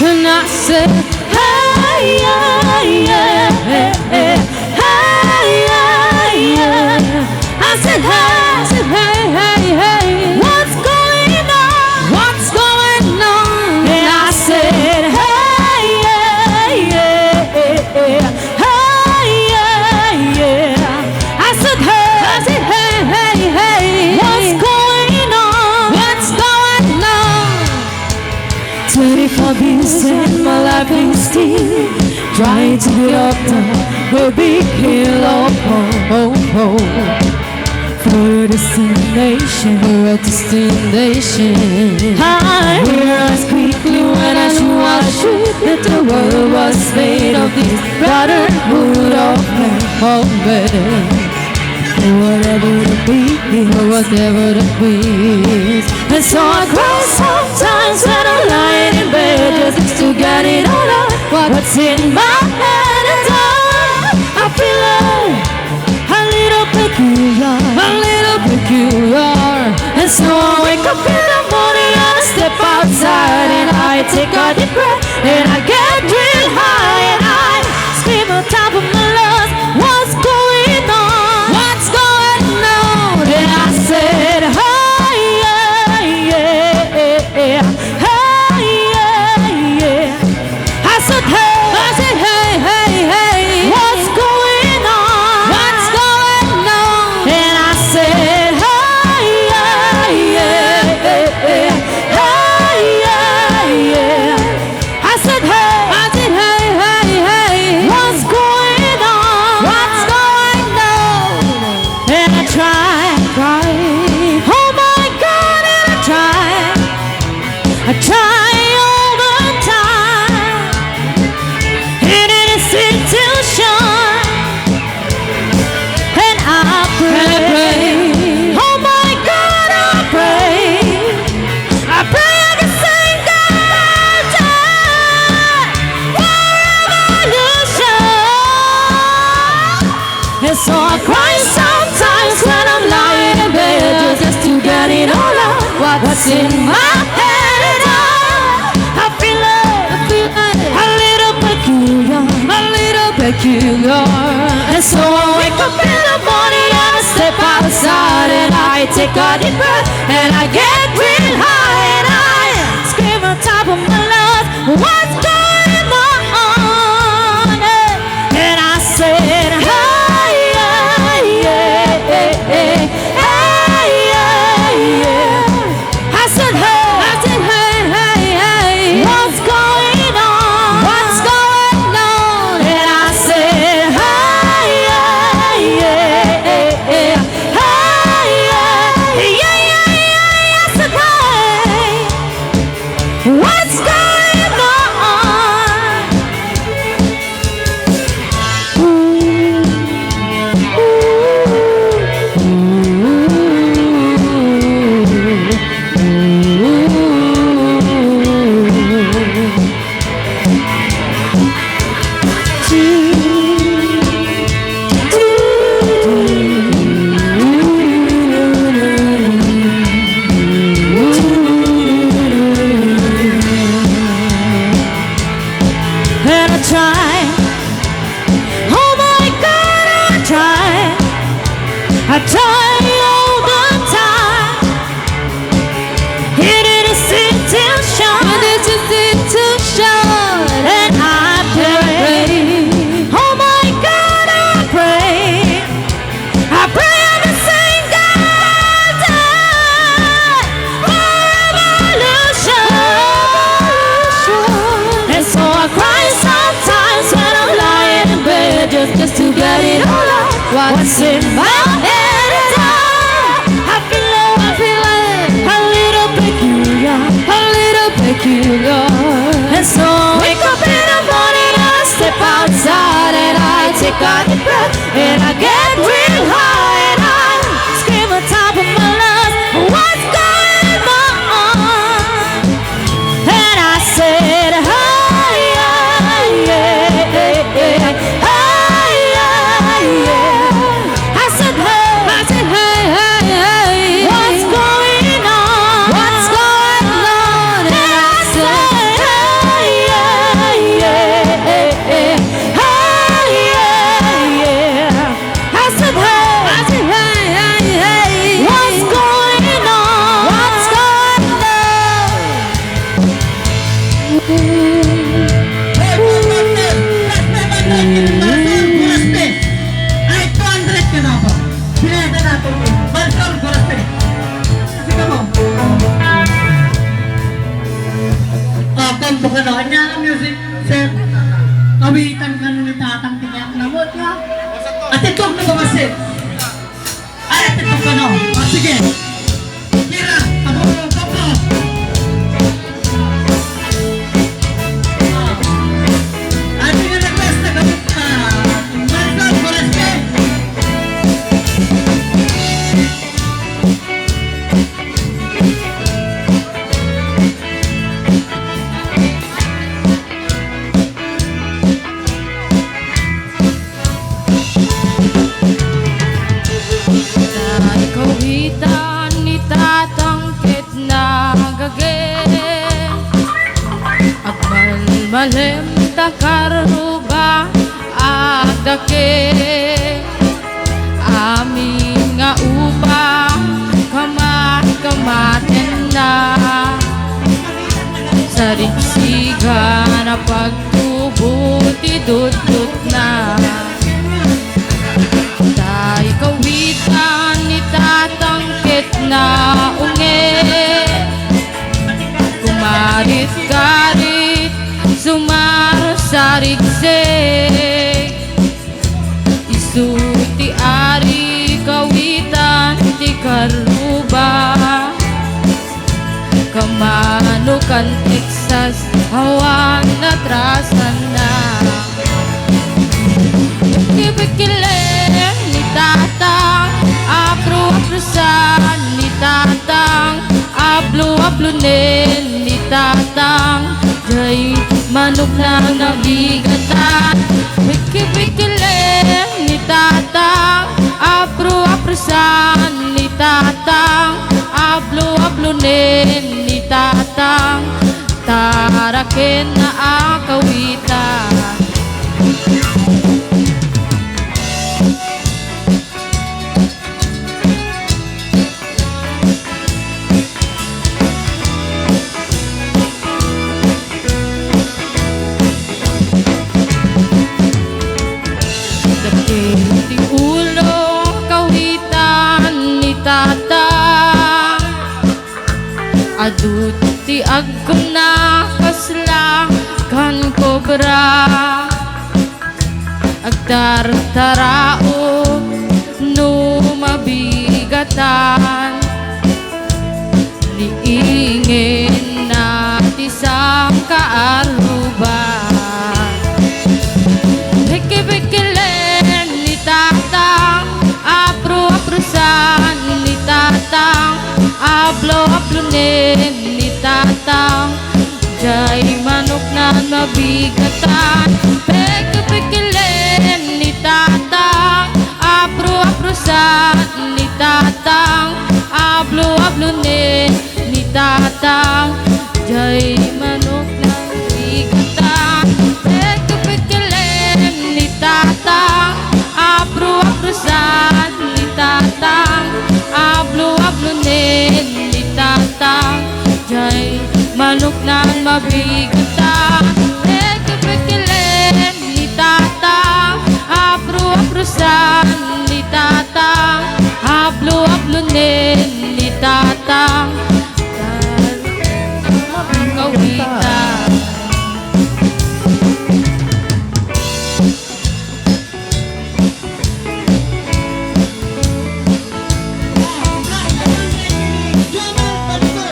And I said, hey, yeah, yeah, hey, hey, yeah. I said, hey, hey, what's going on? What's going on? And I said, hey, yeah, yeah, hey, yeah. I said, hey, what's going on? What's going on? 24 beats in my life is still trying to get up the big hill of hope. For a destination, I realized quickly when I should that the world was made of this brotherhood of man. Whatever the peace. And so I cry sometimes when I'm lying in bed just to get it all out. What's in my head and I feel a little peculiar. And so I wake up in the morning and I step outside and I take a deep breath and I get real high and I scream on top of my lungs, what's going on? What's going on? And I said, hey, yeah, hey, yeah. I said, hey, what's going on? What's going on? And I said, hey, yeah. I said, hey, what's going on? What's going on? And I try, oh my God, and I try all the time, in an institution, and I pray, oh my God, I pray I can sing God for revolution. And so I cry sometimes when I'm lying in bed just to get it all out. What's in my head and I feel a little peculiar. And so I wake up in the morning and I step outside and I take a deep breath and I get real high and I scream on top of my lungs, what's going on? And I said, hey, yeah. I said, hey, what's going on? What's going on? And I said, hey, yeah. I said, hey, what's going And I try, oh my God, I try all the time, in an institution, and I pray, oh my God, I pray at the same God for revolution. And so I cry sometimes when I'm lying in bed just to get it all out. What's in my head and I feel a little peculiar. And so I wake up in the morning and I step outside and I take a deep breath and I get real high and I scream on top of my lungs, what's going on? And I said, hey, yeah. I said, hey, what's going on? What's si Sir. Kawitan ka nun ni tatang tiyak na mo, niya. At itong na bamasip. Ay, at itong ka no. Sige. Tira, tabong, tabong. Ano yung request na gamit na? Marcos, Foreste. Kawitan ni tatang kitna gagay at malmalem takaruba at dake amin nga upang kamaten na sa rinsiga na pagtubuti dudut na tay kawitan ni tatang kitna unge kumarit-karit sumaro sa rigsig isuti ari kawitan ti karuba kamanukan Texas hawan na trasan na Bikile ni tatang apro-aprosan ni tatang ablo-ablunin ni tatang jay manok na nabigatan Bikile ni tatang apro-aprosan ni tatang ablo-ablunin ni tatang tarakin na akawitan ti ulo kawitan ni tatang adut ti agkon na kasla kan kobra agtartarao no mabigatan liingin na ti sang kaaruban Bikile ni tatang apro-aprosan ni tatang ablo-ablunin ni tatang jay manok na nabigatan Bikile ni tatang apro-aprosan ni tatang ablo-ablunin ni tatang jay